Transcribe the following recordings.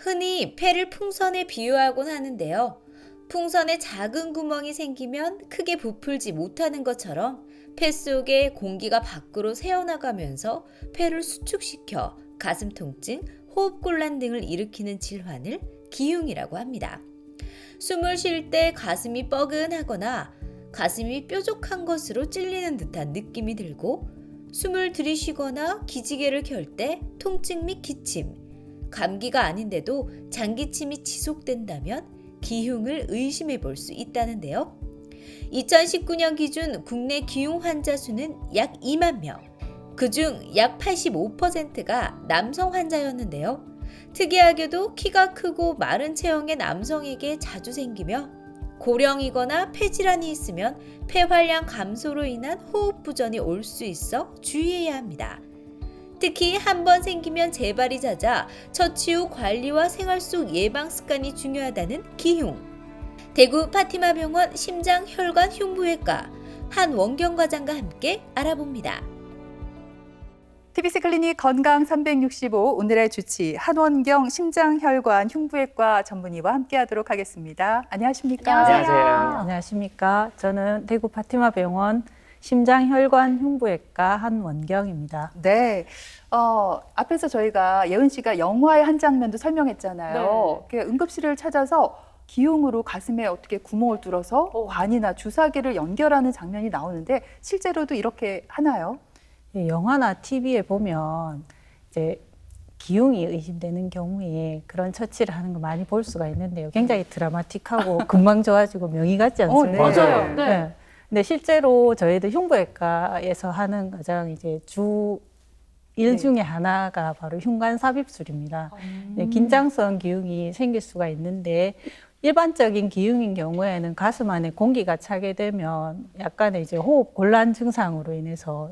흔히 폐를 풍선에 비유하곤 하는데요. 풍선에 작은 구멍이 생기면 크게 부풀지 못하는 것처럼 폐 속에 공기가 밖으로 새어나가면서 폐를 수축시켜 가슴 통증, 호흡곤란 등을 일으키는 질환을 기흉이라고 합니다. 숨을 쉴 때 가슴이 뻐근하거나 가슴이 뾰족한 것으로 찔리는 듯한 느낌이 들고 숨을 들이쉬거나 기지개를 켤 때 통증 및 기침, 감기가 아닌데도 장기침이 지속된다면 기흉을 의심해 볼 수 있다는데요. 2019년 기준 국내 기흉 환자 수는 약 2만 명, 그중 약 85%가 남성 환자였는데요. 특이하게도 키가 크고 마른 체형의 남성에게 자주 생기며 고령이거나 폐질환이 있으면 폐활량 감소로 인한 호흡 부전이 올 수 있어 주의해야 합니다. 특히 한 번 생기면 재발이 잦아 처치 후 관리와 생활 속 예방 습관이 중요하다는 기흉. 대구 파티마병원 심장혈관 흉부외과 한원경 과장과 함께 알아봅니다. TBC 클리닉 건강 365 오늘의 주치 한원경 심장혈관 흉부외과 전문의와 함께하도록 하겠습니다. 안녕하십니까? 안녕하세요. 안녕하십니까. 저는 대구 파티마병원 심장혈관 흉부외과 한원경입니다. 네, 앞에서 저희가 예은 씨가 영화의 한 장면도 설명했잖아요. 응급실을 찾아서 기흉으로 가슴에 어떻게 구멍을 뚫어서 관이나 주사기를 연결하는 장면이 나오는데 실제로도 이렇게 하나요? 영화나 TV에 보면 이제 기흉이 의심되는 경우에 그런 처치를 하는 거 많이 볼 수가 있는데요. 굉장히 드라마틱하고 금방 좋아지고 명의 같지 않습니까? 맞아요. 네. 근데 실제로 저희들 흉부외과에서 하는 가장 이제 주 일 중에 하나가 바로 흉관 삽입술입니다. 긴장성 기흉이 생길 수가 있는데 일반적인 기흉인 경우에는 가슴 안에 공기가 차게 되면 약간의 이제 호흡 곤란 증상으로 인해서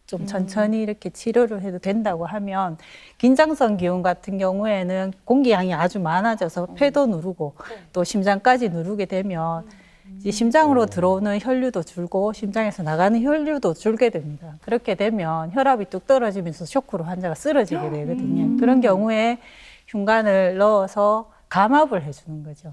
좀 천천히 이렇게 치료를 해도 된다고 하면 긴장성 기흉 같은 경우에는 공기양이 아주 많아져서 폐도 누르고 또 심장까지 누르게 되면 이제 심장으로 들어오는 혈류도 줄고 심장에서 나가는 혈류도 줄게 됩니다. 그렇게 되면 혈압이 뚝 떨어지면서 쇼크로 환자가 쓰러지게 되거든요. 그런 경우에 흉관을 넣어서 감압을 해주는 거죠.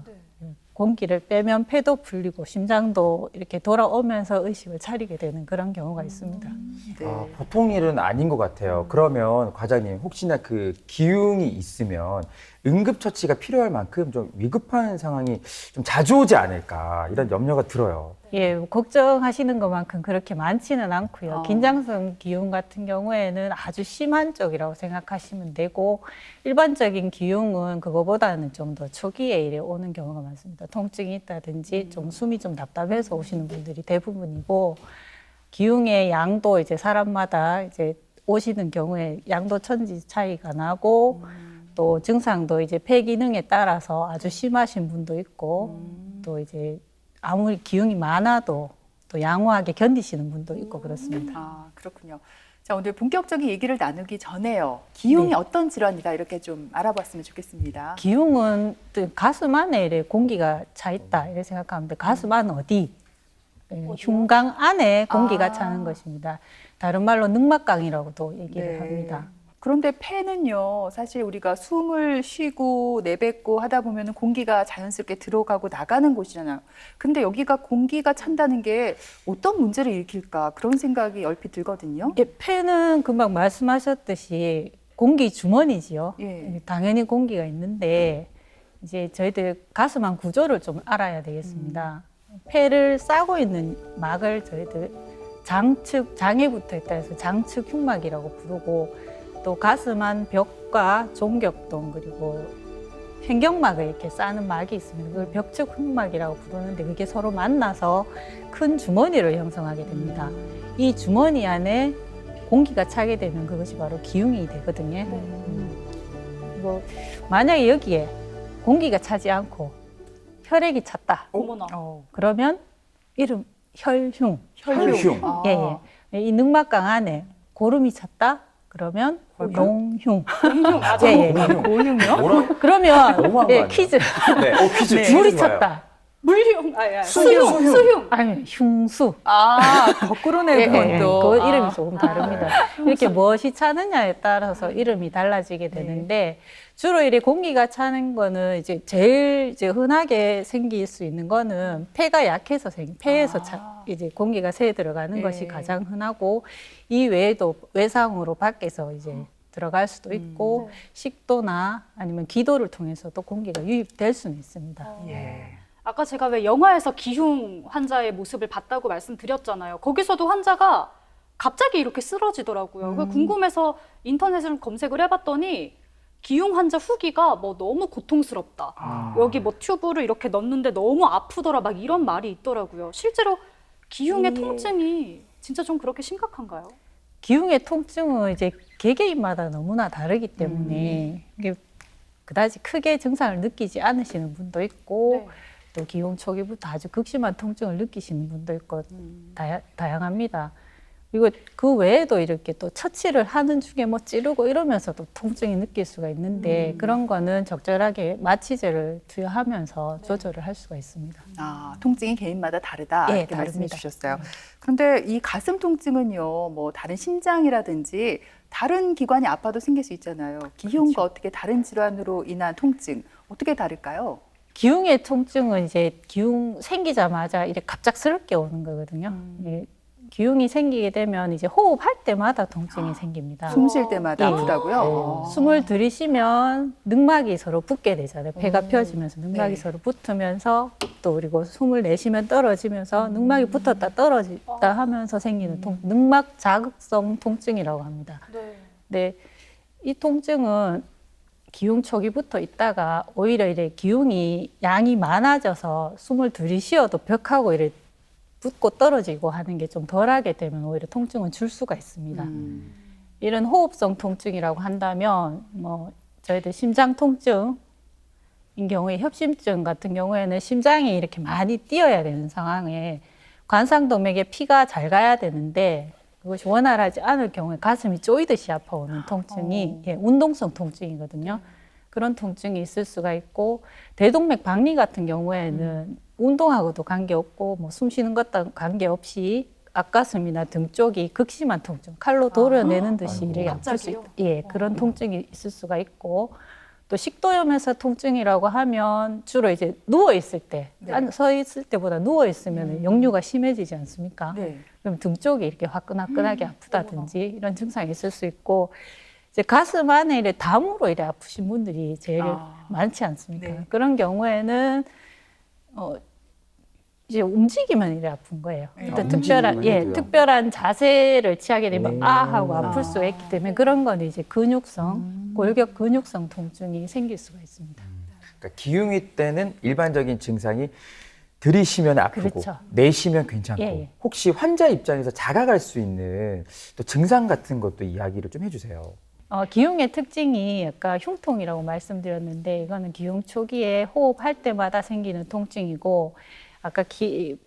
공기를 빼면 폐도 풀리고 심장도 이렇게 돌아오면서 의식을 차리게 되는 그런 경우가 있습니다. 네. 보통 일은 아닌 것 같아요. 그러면 과장님 혹시나 그 기흉이 있으면 응급처치가 필요할 만큼 좀 위급한 상황이 좀 자주 오지 않을까 이런 염려가 들어요. 예, 걱정하시는 것만큼 그렇게 많지는 않고요. 긴장성 기흉 같은 경우에는 아주 심한 쪽이라고 생각하시면 되고 일반적인 기흉은 그거보다는 좀 더 초기에 이래 오는 경우가 많습니다. 통증이 있다든지 좀 숨이 좀 답답해서 오시는 분들이 대부분이고 기흉의 양도 이제 사람마다 이제 오시는 경우에 양도 천지 차이가 나고 또 증상도 이제 폐 기능에 따라서 아주 심하신 분도 있고 또 이제 아무리 기흉이 많아도 또 양호하게 견디시는 분도 있고 그렇습니다. 아, 그렇군요. 자, 오늘 본격적인 얘기를 나누기 전에요. 기흉이 어떤 질환이다 이렇게 좀 알아봤으면 좋겠습니다. 기흉은 또 가슴 안에 이래 공기가 차 있다 이렇게 생각하면 돼. 가슴 안 어디? 흉강 안에 공기가 차는 것입니다. 다른 말로 늑막강이라고도 얘기를 합니다. 그런데 폐는요, 사실 우리가 숨을 쉬고 내뱉고 하다 보면 공기가 자연스럽게 들어가고 나가는 곳이잖아요. 근데 여기가 공기가 찬다는 게 어떤 문제를 일으킬까 그런 생각이 얼핏 들거든요. 예, 폐는 금방 말씀하셨듯이 공기 주머니지요. 예. 당연히 공기가 있는데 이제 저희들 가슴 안 구조를 좀 알아야 되겠습니다. 폐를 싸고 있는 막을 저희들 장에 붙어 있다 해서 장측 흉막이라고 부르고 또 가슴 안 벽과 종격동 그리고 횡격막을 이렇게 싸는 막이 있습니다. 그걸 벽측 흉막이라고 부르는데 그게 서로 만나서 큰 주머니를 형성하게 됩니다. 이 주머니 안에 공기가 차게 되면 그것이 바로 기흉이 되거든요. 그리고 만약에 여기에 공기가 차지 않고 혈액이 찼다. 그러면 이름 혈흉. 혈흉. 예, 예. 이 늑막강 안에 고름이 찼다. 그러면 용흉. 고흉요? 뭐라? 그러면 너무한 거 예, 아니에요? 퀴즈. 네, 퀴즈. 물이 좋아요. 찼다. 물흉, 수흉. 아니 흉수. 아, 거꾸로네요, 그건 또. 그 아. 이름이 조금 다릅니다. 이렇게 무엇이 차느냐에 따라서 이름이 달라지게 되는데 주로 이렇게 공기가 차는 거는 이제 제일 이제 흔하게 생길 수 있는 거는 폐가 약해서 폐에서 이제 공기가 새어 들어가는 것이 가장 흔하고 이 외에도 외상으로 밖에서 이제 들어갈 수도 있고 식도나 아니면 기도를 통해서도 공기가 유입될 수는 있습니다. 예. 아까 제가 왜 영화에서 기흉 환자의 모습을 봤다고 말씀드렸잖아요. 거기서도 환자가 갑자기 이렇게 쓰러지더라고요. 그래서 궁금해서 인터넷을 검색을 해봤더니 기흉 환자 후기가 뭐 너무 고통스럽다. 여기 뭐 튜브를 이렇게 넣는데 너무 아프더라. 막 이런 말이 있더라고요. 실제로 기흉의 통증이 진짜 좀 그렇게 심각한가요? 기흉의 통증은 이제 개개인마다 너무나 다르기 때문에 이게 그다지 크게 증상을 느끼지 않으시는 분도 있고 네. 또 기흉 초기부터 아주 극심한 통증을 느끼시는 분도 있고 다양합니다. 그리고 그 외에도 이렇게 또 처치를 하는 중에 뭐 찌르고 이러면서도 통증이 느낄 수가 있는데 그런 거는 적절하게 마취제를 투여하면서 조절을 할 수가 있습니다. 아, 통증이 개인마다 다르다 예, 이렇게 말씀해 다릅니다. 주셨어요. 그런데 이 가슴 통증은요, 뭐 다른 심장이라든지 다른 기관이 아파도 생길 수 있잖아요. 기흉과 어떻게 다른 질환으로 인한 통증 어떻게 다를까요? 기흉의 통증은 이제 기흉 생기자마자 이렇게 갑작스럽게 오는 거거든요. 예, 기흉이 생기게 되면 이제 호흡할 때마다 통증이 생깁니다. 숨 쉴 때마다 예. 아프다고요? 숨을 들이쉬면 늑막이 서로 붙게 되잖아요. 배가 펴지면서 늑막이 네. 서로 붙으면서 또 그리고 숨을 내쉬면 떨어지면서 늑막이 붙었다 떨어졌다 하면서 생기는 늑막 자극성 통증이라고 합니다. 네. 근데 이 통증은 기흉 초기부터 있다가 오히려 이래 기흉이 양이 많아져서 숨을 들이쉬어도 벽하고 이래 붙고 떨어지고 하는 게 좀 덜하게 되면 오히려 통증은 줄 수가 있습니다. 이런 호흡성 통증이라고 한다면 뭐 저희들 심장 통증인 경우에 협심증 같은 경우에는 심장이 이렇게 많이 뛰어야 되는 상황에 관상동맥에 피가 잘 가야 되는데 그것이 원활하지 않을 경우에 가슴이 쪼이듯이 아파오는 통증이 예, 운동성 통증이거든요. 그런 통증이 있을 수가 있고 대동맥 박리 같은 경우에는 운동하고도 관계없고 뭐 숨 쉬는 것과 관계없이 앞가슴이나 등 쪽이 극심한 통증, 칼로 도려내는 듯이 이렇게 아플 수 있다. 예, 그런 통증이 있을 수가 있고 또 식도염에서 통증이라고 하면 주로 이제 누워 있을 때, 서 있을 때보다 누워 있으면 역류가 심해지지 않습니까? 네. 그럼 등 쪽이 이렇게 화끈화끈하게 아프다든지 이런 증상이 있을 수 있고 이제 가슴 안에 이래 담으로 이래 아프신 분들이 제일 많지 않습니까? 네. 그런 경우에는 이제 움직이면 이래 아픈 거예요. 어떤 특별한 움직이면 특별한 자세를 취하게 되면 아 하고 아플 수가 있기 때문에 그런 건 이제 근육성 골격 근육성 통증이 생길 수가 있습니다. 그러니까 기흉이 때는 일반적인 증상이 들이쉬면 아프고 그렇죠. 내쉬면 괜찮고 예. 혹시 환자 입장에서 자각할 수 있는 또 증상 같은 것도 이야기를 좀 해주세요. 기흉의 특징이 아까 흉통이라고 말씀드렸는데 이거는 기흉 초기에 호흡할 때마다 생기는 통증이고 아까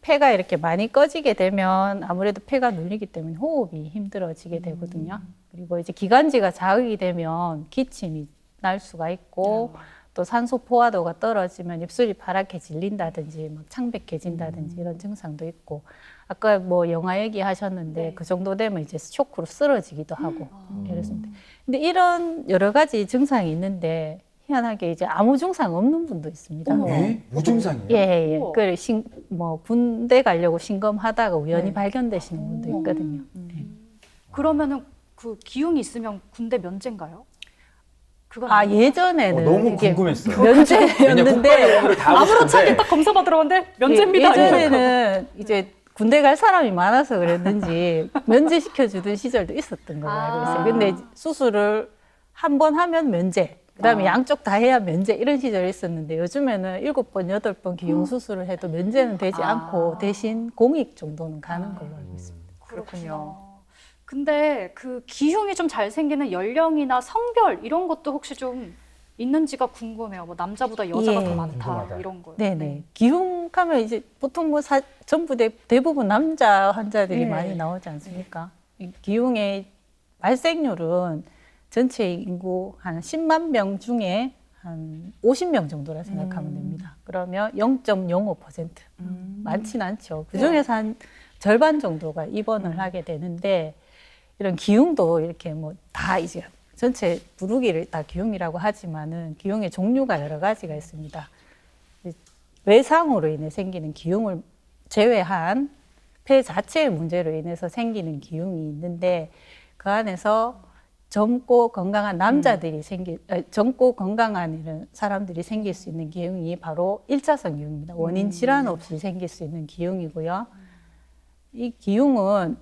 폐가 이렇게 많이 꺼지게 되면 아무래도 폐가 눌리기 때문에 호흡이 힘들어지게 되거든요. 그리고 이제 기관지가 자극이 되면 기침이 날 수가 있고 또 산소 포화도가 떨어지면 입술이 파랗게 질린다든지 막 창백해진다든지 이런 증상도 있고 아까 뭐 영화 얘기하셨는데 그 정도 되면 이제 쇼크로 쓰러지기도 하고 이렇습니다. 근데 이런 여러 가지 증상이 있는데 희한하게 이제 아무 증상 없는 분도 있습니다. 무증상이에요? 예. 그 뭐 군대 가려고 신검하다가 우연히 발견되시는 분도 있거든요. 그러면은 그 기흉이 있으면 군대 면제인가요? 그건 예전에는 너무 이게 궁금했어요. 면제였는데 아무렇지않게 딱 검사 들어갔는데 면제입니다. 예전에는 이제 군대 갈 사람이 많아서 그랬는지 면제시켜 주던 시절도 있었던 걸로 알고 있어요. 근데 수술을 한 번 하면 면제. 그다음에 양쪽 다 해야 면제 이런 시절이 있었는데 요즘에는 7번, 8번 기흉 수술을 해도 면제는 되지 않고 대신 공익 정도는 가는 걸로 알고 있습니다. 그렇군요. 근데 그 기흉이 좀 잘 생기는 연령이나 성별 이런 것도 혹시 좀 있는지가 궁금해요. 뭐 남자보다 여자가 더 많다 궁금하다. 이런 거요. 네네. 기흉하면 이제 보통 뭐 전부 대부분 남자 환자들이 많이 나오지 않습니까? 이 기흉의 발생률은 전체 인구 한 10만 명 중에 한 50명 정도라 생각하면 됩니다. 그러면 0.05%. 많지는 않죠. 그 중에서 한 절반 정도가 입원을 하게 되는데 이런 기흉도 이렇게 뭐 다 이제 전체 부르기를 다 기흉이라고 하지만은 기흉의 종류가 여러 가지가 있습니다. 외상으로 인해 생기는 기흉을 제외한 폐 자체의 문제로 인해서 생기는 기흉이 있는데 그 안에서 젊고 건강한 남자들이 젊고 건강한 이런 사람들이 생길 수 있는 기흉이 바로 1차성 기흉입니다. 원인 질환 없이 생길 수 있는 기흉이고요. 이 기흉은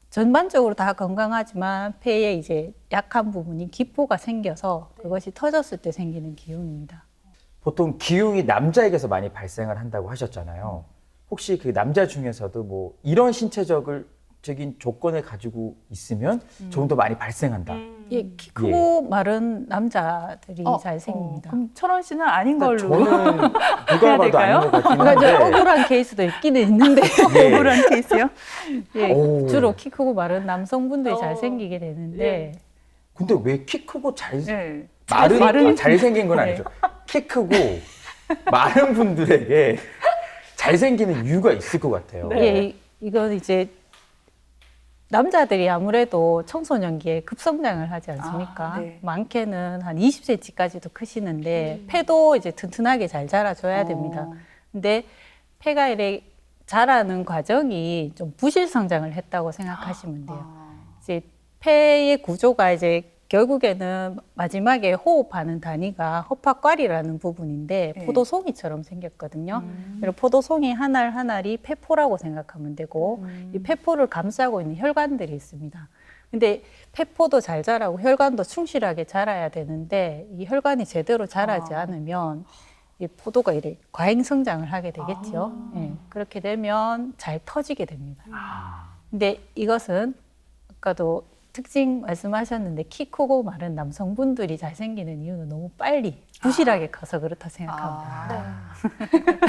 전반적으로 다 건강하지만 폐에 이제 약한 부분이 기포가 생겨서 그것이 터졌을 때 생기는 기흉입니다. 보통 기흉이 남자에게서 많이 발생을 한다고 하셨잖아요. 혹시 그 남자 중에서도 뭐 이런 신체적인 조건을 가지고 있으면 조금 더 많이 발생한다. 예, 키 크고 마른 남자들이 잘 생깁니다. 그럼 철원 씨는 아닌 걸로. 저는 누가 해야 봐도 될까요? 아닌 것 같긴 그러니까 이제 한데. 억울한 케이스도 있기는 있는데 예. 억울한 케이스요? 예, 오. 주로 키 크고 마른 남성분들이 잘 생기게 되는데 근데 왜 키 크고 네. 마른 잘생긴 건 아니죠. 키 크고 마른 분들에게 잘생기는 이유가 있을 것 같아요. 예, 이건 이제 남자들이 아무래도 청소년기에 급성장을 하지 않습니까? 네. 많게는 한 20cm까지도 크시는데 폐도 이제 튼튼하게 잘 자라줘야 됩니다. 근데 폐가 이렇게 자라는 과정이 좀 부실 성장을 했다고 생각하시면 돼요. 이제 폐의 구조가 이제 결국에는 마지막에 호흡하는 단위가 허파과리라는 부분인데 네. 포도송이처럼 생겼거든요. 그리고 포도송이 한 알 한 알이 폐포라고 생각하면 되고 이 폐포를 감싸고 있는 혈관들이 있습니다. 근데 폐포도 잘 자라고 혈관도 충실하게 자라야 되는데 이 혈관이 제대로 자라지 않으면 이 포도가 이렇게 과잉 성장을 하게 되겠죠. 예, 그렇게 되면 잘 터지게 됩니다. 근데 이것은 아까도 특징 말씀하셨는데 키 크고 마른 남성분들이 잘 생기는 이유는 너무 빨리 부실하게 커서 그렇다 생각합니다.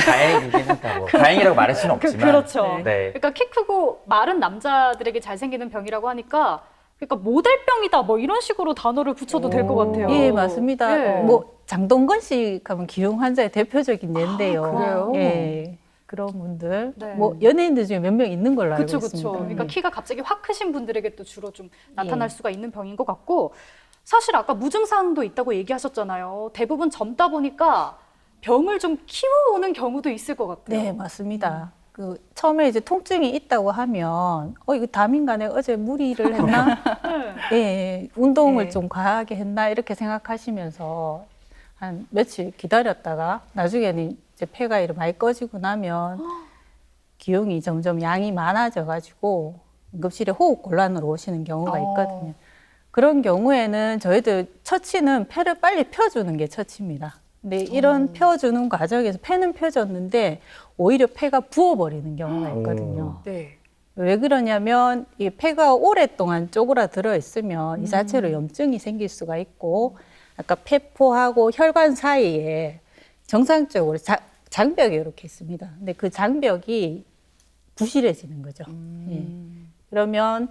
다행이긴 하다. 뭐. 다행이라고 말할 수는 없지만. 그렇죠. 네. 그러니까 키 크고 마른 남자들에게 잘 생기는 병이라고 하니까 그러니까 모델병이다 뭐 이런 식으로 단어를 붙여도 될 것 같아요. 예, 맞습니다. 예. 뭐 장동건 씨 하면 기흉 환자의 대표적인 예인데요. 그래요? 예. 그런 분들, 네. 뭐 연예인들 중에 몇 명 있는 걸로 알고 그렇죠, 있습니다. 그렇죠. 그러니까 예. 키가 갑자기 확 크신 분들에게 또 주로 좀 나타날 예. 수가 있는 병인 것 같고 사실 아까 무증상도 있다고 얘기하셨잖아요. 대부분 젊다 보니까 병을 좀 키워오는 경우도 있을 것 같아요. 네, 맞습니다. 그 처음에 이제 통증이 있다고 하면 이거 담인가 내가 어제 무리를 했나? 네. 예, 운동을 네. 좀 과하게 했나 이렇게 생각하시면서 한 며칠 기다렸다가 나중에는 이제 폐가 이렇게 많이 꺼지고 나면 기흉이 점점 양이 많아져 가지고 응급실에 호흡 곤란으로 오시는 경우가 있거든요. 그런 경우에는 저희들 처치는 폐를 빨리 펴주는 게 처치입니다. 근데 이런 펴주는 과정에서 폐는 펴졌는데 오히려 폐가 부어버리는 경우가 있거든요. 네. 왜 그러냐면 이 폐가 오랫동안 쪼그라들어 있으면 이 자체로 염증이 생길 수가 있고 아까 폐포하고 혈관 사이에 정상적으로 장벽이 이렇게 있습니다. 근데 그 장벽이 부실해지는 거죠. 예. 그러면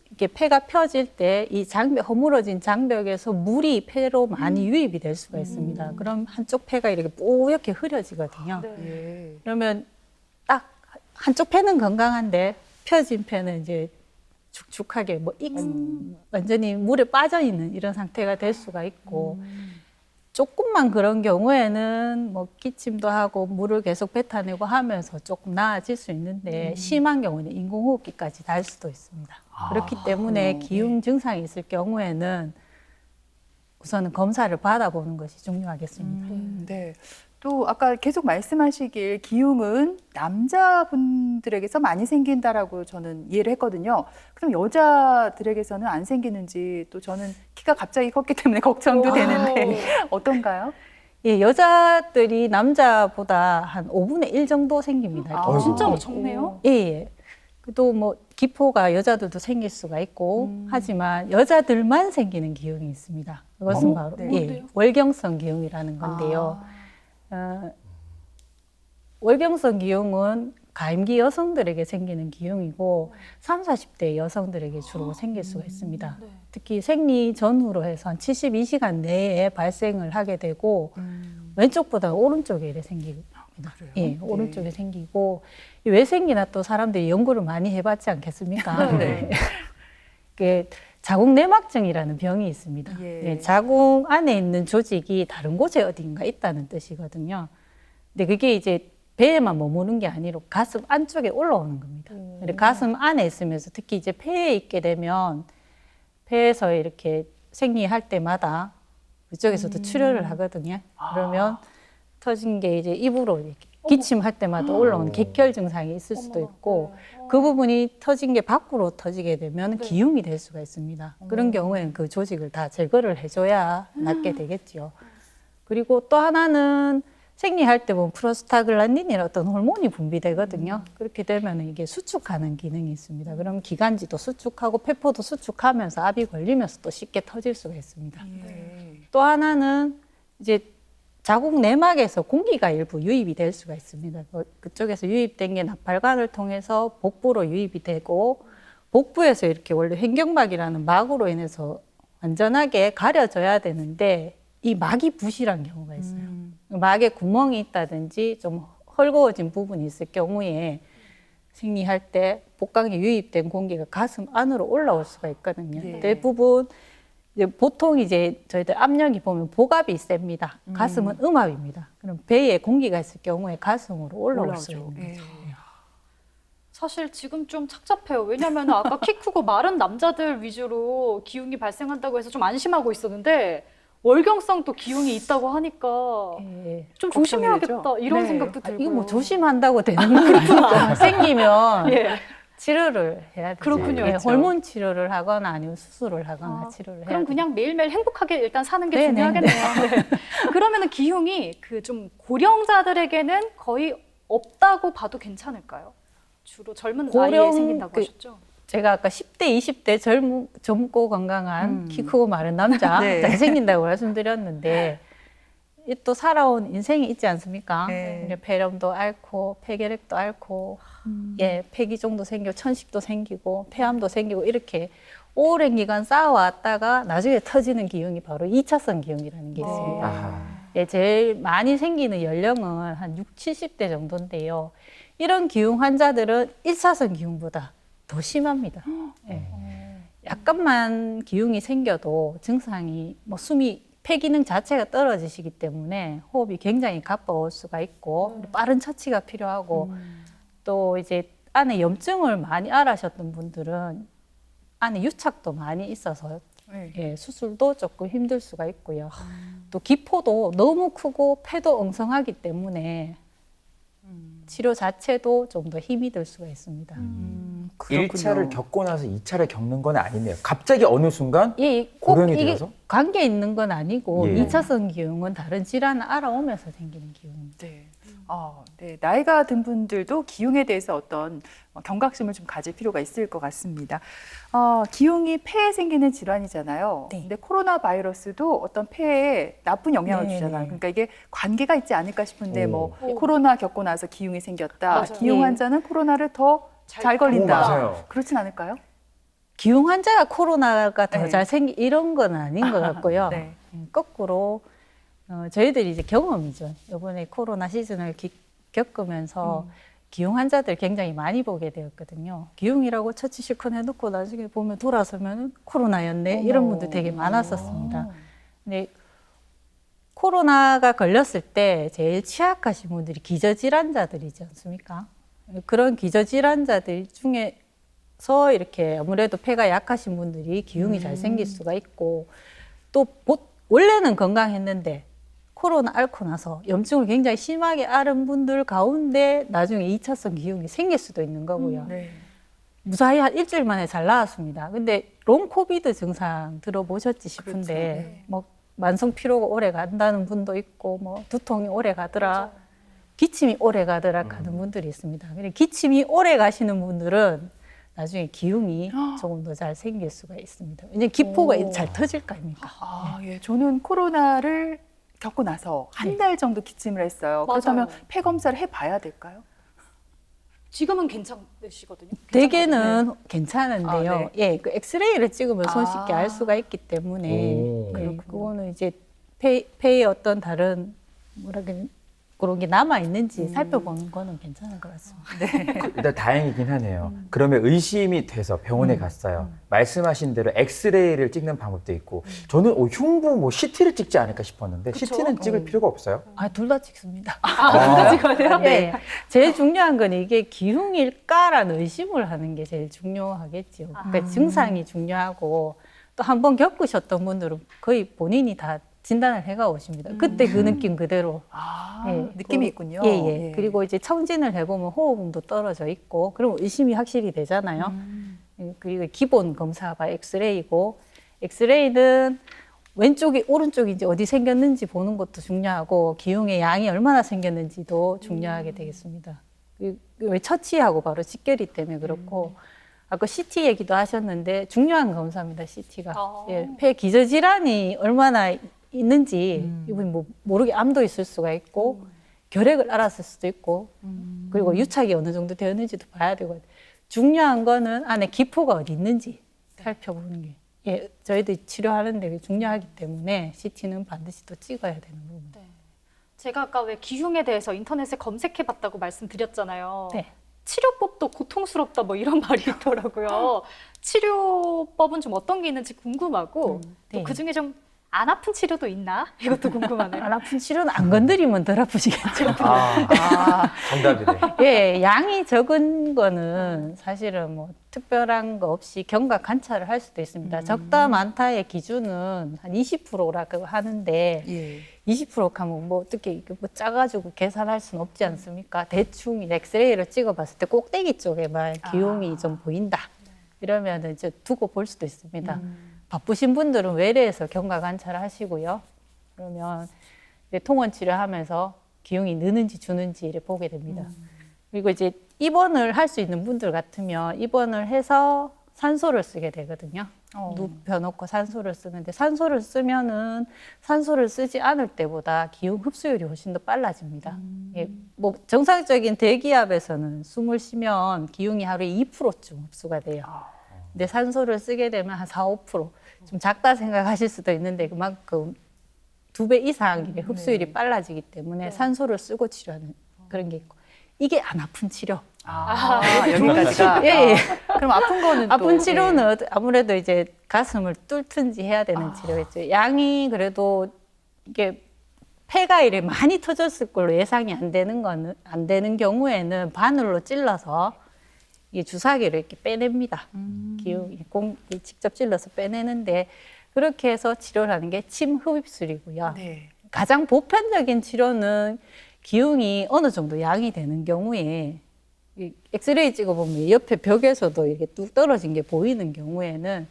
이렇게 폐가 펴질 때 이 장벽, 허물어진 장벽에서 물이 폐로 많이 유입이 될 수가 있습니다. 그럼 한쪽 폐가 이렇게 뽀얗게 흐려지거든요. 예. 그러면 딱 한쪽 폐는 건강한데 펴진 폐는 이제 축축하게 완전히 물에 빠져 있는 이런 상태가 될 수가 있고 조금만 그런 경우에는 뭐 기침도 하고 물을 계속 뱉어내고 하면서 조금 나아질 수 있는데 심한 경우는 인공호흡기까지 달 수도 있습니다. 그렇기 때문에 기흉 증상이 있을 경우에는 우선은 검사를 받아보는 것이 중요하겠습니다. 네. 또 아까 계속 말씀하시길 기흉은 남자분들에게서 많이 생긴다라고 저는 이해를 했거든요. 그럼 여자들에게서는 안 생기는지 또 저는 키가 갑자기 컸기 때문에 걱정도 되는데 어떤가요? 예, 여자들이 남자보다 한 5분의 1 정도 생깁니다. 아, 진짜 기흉이. 적네요. 예, 예. 또 뭐 기포가 여자들도 생길 수가 있고 하지만 여자들만 생기는 기흉이 있습니다. 그것은 바로 네. 뭔데요? 월경성 기흉이라는 건데요. 월경성 기흉은 가임기 여성들에게 생기는 기흉이고 30, 40대 여성들에게 주로 생길 수가 있습니다. 네. 특히 생리 전후로 해서 한 72시간 내에 발생을 하게 되고 왼쪽보다 오른쪽에 이래 생깁니다. 예, 오른쪽에 생기고 왜 생기나 또 사람들이 연구를 많이 해봤지 않겠습니까? 네. 그게 자궁 내막증이라는 병이 있습니다. 예. 예, 자궁 안에 있는 조직이 다른 곳에 어딘가 있다는 뜻이거든요. 근데 그게 이제 배에만 머무는 게 아니라 가슴 안쪽에 올라오는 겁니다. 근데 가슴 안에 있으면서 특히 이제 폐에 있게 되면 폐에서 이렇게 생리할 때마다 그쪽에서도 출혈을 하거든요. 그러면 터진 게 이제 입으로 이렇게 기침할 때마다 올라오는 객혈 증상이 있을 수도 있고 그 부분이 터진 게 밖으로 터지게 되면 기흉이 될 수가 있습니다. 그런 경우에는 그 조직을 다 제거를 해줘야 낫게 되겠죠. 그리고 또 하나는 생리할 때 보면 프로스타글란딘이라는 어떤 호르몬이 분비되거든요. 그렇게 되면 이게 수축하는 기능이 있습니다. 그럼 기관지도 수축하고 폐포도 수축하면서 압이 걸리면서 또 쉽게 터질 수가 있습니다. 또 하나는 이제 자궁 내막에서 공기가 일부 유입이 될 수가 있습니다. 그쪽에서 유입된 게 나팔관을 통해서 복부로 유입이 되고 복부에서 이렇게 원래 횡격막이라는 막으로 인해서 완전하게 가려져야 되는데 이 막이 부실한 경우가 있어요. 막에 구멍이 있다든지 좀 헐거워진 부분이 있을 경우에 생리할 때 복강에 유입된 공기가 가슴 안으로 올라올 수가 있거든요. 예. 대부분 이제 보통 이제 저희들 압력이 보면 복압이 셉니다. 가슴은 음압입니다. 그럼 배에 공기가 있을 경우에 가슴으로 올라올 수 있는 예. 거죠. 사실 지금 좀 착잡해요. 왜냐면 아까 키 크고 마른 남자들 위주로 기흉이 발생한다고 해서 좀 안심하고 있었는데 월경성 또 기흉이 있다고 하니까 예. 좀 걱정이 조심해야겠다 되죠? 이런 네. 생각도 아, 들고요. 이거 뭐 조심한다고 되는 건 아니고 생기면 예. 치료를 해야 되죠. 그렇군요. 예, 그렇죠. 호르몬 치료를 하거나 아니면 수술을 하거나 아, 치료를 해야 그럼 돼요. 그냥 매일매일 행복하게 일단 사는 게 네네네. 중요하겠네요. 네. 그러면은 기흉이 그 좀 고령자들에게는 거의 없다고 봐도 괜찮을까요? 주로 젊은 나이에 고령- 생긴다고 하셨죠? 제가 아까 10대, 20대 젊고 건강한 키 크고 마른 남자 네. 잘생긴다고 말씀드렸는데 이 또 살아온 인생이 있지 않습니까? 네. 이제 폐렴도 앓고 폐결핵도 앓고 예, 폐기종도 생기고 천식도 생기고 폐암도 생기고 이렇게 오랜 기간 쌓아왔다가 나중에 터지는 기흉이 바로 2차성 기흉이라는 게 있습니다. 아하. 예, 제일 많이 생기는 연령은 한 60, 70대 정도인데요. 이런 기흉 환자들은 1차성 기흉보다 더 심합니다. 예. 약간만 기흉이 생겨도 증상이 뭐 숨이 폐 기능 자체가 떨어지시기 때문에 호흡이 굉장히 가빠올 수가 있고 빠른 처치가 필요하고 또 이제 안에 염증을 많이 앓으셨던 분들은 안에 유착도 많이 있어서 네. 예, 수술도 조금 힘들 수가 있고요. 또 기포도 너무 크고 폐도 엉성하기 때문에 치료 자체도 좀 더 힘이 들 수가 있습니다. 그렇군요. 1차를 겪고 나서 2차를 겪는 건 아니네요. 갑자기 어느 순간 예, 꼭 고령이 이게 되어서? 관계 있는 건 아니고 예. 2차성 기흉은 다른 질환을 알아오면서 생기는 기흉입니다. 네. 네. 나이가 든 분들도 기흉에 대해서 어떤 경각심을 좀 가질 필요가 있을 것 같습니다. 기흉이 폐에 생기는 질환이잖아요. 네. 근데 코로나 바이러스도 어떤 폐에 나쁜 영향을 네, 주잖아요. 네. 그러니까 이게 관계가 있지 않을까 싶은데 오. 뭐 오. 코로나 겪고 나서 기흉이 생겼다. 맞아요. 기흉 네. 환자는 코로나를 더 잘 오, 걸린다. 맞아요. 그렇진 않을까요? 기흉 환자가 코로나가 더 네. 잘 생기 이런 건 아닌 것 같고요. 네. 거꾸로 저희들이 이제 경험이죠. 이번에 코로나 시즌을 겪으면서 기흉 환자들 굉장히 많이 보게 되었거든요. 기흉이라고 처치 실컷 해놓고 나중에 보면 돌아서면 코로나였네 이런 분들 되게 많았었습니다. 근데 코로나가 걸렸을 때 제일 취약하신 분들이 기저질환자들이지 않습니까? 그런 기저질환자들 중에서 이렇게 아무래도 폐가 약하신 분들이 기흉이 잘 생길 수가 있고 또 원래는 건강했는데 코로나 앓고 나서 염증을 굉장히 심하게 앓은 분들 가운데 나중에 2차성 기흉이 생길 수도 있는 거고요. 네. 무사히 한 일주일 만에 잘 나았습니다. 근데 롱 코비드 증상 들어보셨지 싶은데 그렇죠. 네. 뭐 만성 피로가 오래 간다는 분도 있고 뭐 두통이 오래 가더라, 기침이 오래 가더라 하는 분들이 있습니다. 근데 기침이 오래 가시는 분들은 나중에 기흉이 조금 더 잘 생길 수가 있습니다. 왜냐면 기포가 오. 잘 터질 거 아닙니까? 예. 저는 코로나를 겪고 나서 한 달 정도 기침을 했어요. 맞아요. 그렇다면 폐 검사를 해봐야 될까요? 지금은 괜찮으시거든요. 대개는 괜찮은데요. 아, 네. 예, 그 엑스레이를 찍으면 손쉽게 아. 알 수가 있기 때문에 오. 그거는 이제 폐에 어떤 다른 뭐라 그래 그런 게 남아 있는지 살펴보는 거는 괜찮을 것 같습니다. 일단 다행이긴 하네요. 그러면 의심이 돼서 병원에 갔어요. 말씀하신 대로 엑스레이를 찍는 방법도 있고 저는 흉부 뭐 CT를 찍지 않을까 싶었는데 그쵸? CT는 찍을 필요가 없어요? 아, 둘 다 찍습니다. 아직까지요? 네. 제일 중요한 건 이게 기흉일까라는 의심을 하는 게 제일 중요하겠죠. 그러니까 증상이 중요하고 또 한 번 겪으셨던 분들은 거의 본인이 다 진단을 해가 오십니다. 그때 그 느낌 그대로. 아, 예, 느낌이 있군요. 예, 예. 그리고 이제 청진을 해보면 호흡음도 떨어져 있고, 그럼 의심이 확실히 되잖아요. 예, 그리고 기본 검사가 엑스레이고, 엑스레이는 왼쪽이 오른쪽인지 어디 생겼는지 보는 것도 중요하고, 기흉의 양이 얼마나 생겼는지도 중요하게 되겠습니다. 왜 처치하고 바로 직결이 때문에 그렇고, 아까 CT 얘기도 하셨는데 중요한 검사입니다. CT가. 예, 폐 기저 질환이 얼마나 있는지 이분 뭐 모르게 암도 있을 수가 있고 결핵을 앓았을 수도 있고 그리고 유착이 어느 정도 되었는지도 봐야 되고 중요한 거는 안에 기포가 어디 있는지 살펴보는 게 예, 저희들이 치료하는데 중요하기 때문에 CT는 반드시 또 찍어야 되는 부분. 네. 제가 아까 왜 기흉에 대해서 인터넷에 검색해봤다고 말씀드렸잖아요. 네. 치료법도 고통스럽다 뭐 이런 말이 있더라고요. 치료법은 좀 어떤 게 있는지 궁금하고 네. 또 그중에 좀 안 아픈 치료도 있나? 이것도 궁금하네요. 안 아픈 치료는 안 건드리면 덜 아프시겠죠. 정답이네. 예, 양이 적은 거는 사실은 뭐 특별한 거 없이 경과 관찰을 할 수도 있습니다. 적다 많다의 기준은 한 20%라고 하는데 예. 20% 하면 뭐 어떻게 이게 뭐 짜가지고 계산할 수는 없지 않습니까? 대충 엑스레이를 찍어봤을 때 꼭대기 쪽에만 기흉이 좀 보인다. 이러면 이제 두고 볼 수도 있습니다. 바쁘신 분들은 외래에서 경과 관찰을 하시고요. 그러면 이제 통원 치료하면서 기흉이 느는지 주는지를 보게 됩니다. 그리고 이제 입원을 할 수 있는 분들 같으면 입원을 해서 산소를 쓰게 되거든요. 눕혀놓고 산소를 쓰는데 산소를 쓰면은 산소를 쓰지 않을 때보다 기흉 흡수율이 훨씬 더 빨라집니다. 예, 뭐 정상적인 대기압에서는 숨을 쉬면 기흉이 하루에 2%쯤 흡수가 돼요. 근데 산소를 쓰게 되면 한 4, 5%. 좀 작다 생각하실 수도 있는데 그만큼 2배 이상 이게 흡수율이 빨라지기 때문에 산소를 쓰고 치료하는 그런 게 있고 이게 안 아픈 치료. 여기까지가. 예, 예. 그럼 아픈 거는 또 아픈 치료는 아무래도 이제 가슴을 뚫든지 해야 되는 치료겠죠. 양이 그래도 이게 폐가 이래 많이 터졌을 걸로 예상이 안 되는 경우에는 바늘로 찔러서 이 주사기를 이렇게 빼냅니다. 기흉 직접 찔러서 빼내는데 그렇게 해서 치료를 하는 게 침 흡입술이고요. 네. 가장 보편적인 치료는 기흉이 어느 정도 양이 되는 경우에 이 엑스레이 찍어보면 옆에 벽에서도 이렇게 뚝 떨어진 게 보이는 경우에는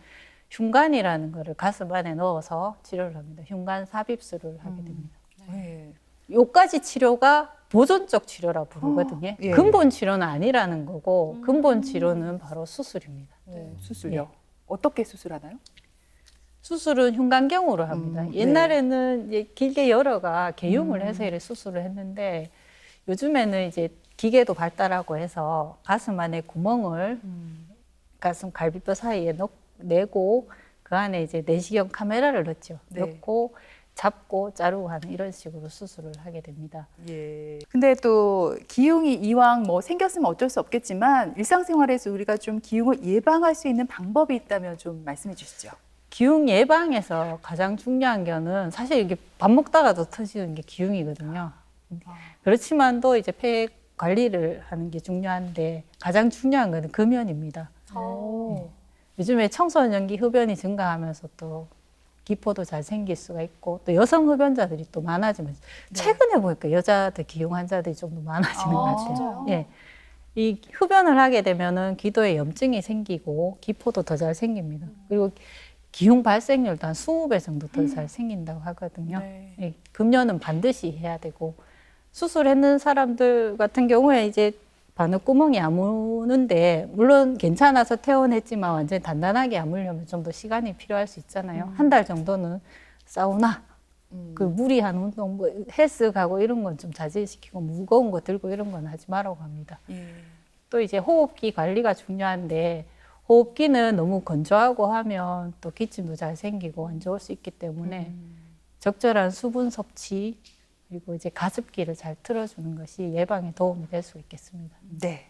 흉관이라는 거를 가슴 안에 넣어서 치료를 합니다. 흉관 삽입술을 하게 됩니다. 네. 요까지 치료가 보존적 치료라 부르거든요. 예. 근본 치료는 아니라는 거고 근본 치료는 바로 수술입니다. 수술요. 어떻게 수술하나요? 수술은 흉관경으로 합니다. 옛날에는 이제 길게 열어가 개흉을 해서 이렇게 수술을 했는데 요즘에는 이제 기계도 발달하고 해서 가슴 안에 구멍을 가슴 갈비뼈 사이에 내고 그 안에 이제 내시경 카메라를 넣죠. 네. 넣고 잡고 자르고 하는 이런 식으로 수술을 하게 됩니다. 예. 근데 또 기흉이 이왕 뭐 생겼으면 어쩔 수 없겠지만 일상생활에서 우리가 좀 기흉을 예방할 수 있는 방법이 있다면 좀 말씀해 주시죠. 기흉 예방에서 가장 중요한 거는 사실 이게 밥 먹다가도 터지는 게 기흉이거든요. 그렇지만도 이제 폐 관리를 하는 게 중요한데 가장 중요한 거는 금연입니다. 요즘에 청소년기 흡연이 증가하면서 또 기포도 잘 생길 수가 있고 또 여성 흡연자들이 또 많아지면서 최근에 보니까 여자들 기흉 환자들이 좀 더 많아지는 것 같아요. 진짜요? 예. 이 흡연을 하게 되면은 기도에 염증이 생기고 기포도 더 잘 생깁니다. 그리고 기흉 발생률도 한 20배 정도 더 잘 생긴다고 하거든요. 네. 예, 금연은 반드시 해야 되고 수술했는 사람들 같은 경우에 이제 바늘구멍이 아무는데 물론 괜찮아서 퇴원했지만 완전히 단단하게 아물려면 좀 더 시간이 필요할 수 있잖아요. 한 달 정도는 사우나, 그 무리한 운동, 뭐 헬스 가고 이런 건 좀 자제시키고 무거운 거 들고 이런 건 하지 말라고 합니다. 예. 또 이제 호흡기 관리가 중요한데 호흡기는 너무 건조하고 하면 또 기침도 잘 생기고 안 좋을 수 있기 때문에 적절한 수분 섭취 그리고 이제 가습기를 잘 틀어주는 것이 예방에 도움이 될 수 있겠습니다. 네.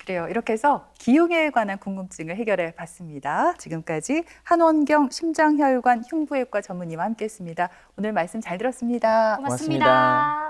그래요. 이렇게 해서 기흉에 관한 궁금증을 해결해 봤습니다. 지금까지 한원경 심장혈관 흉부외과 전문의와 함께했습니다. 오늘 말씀 잘 들었습니다. 고맙습니다.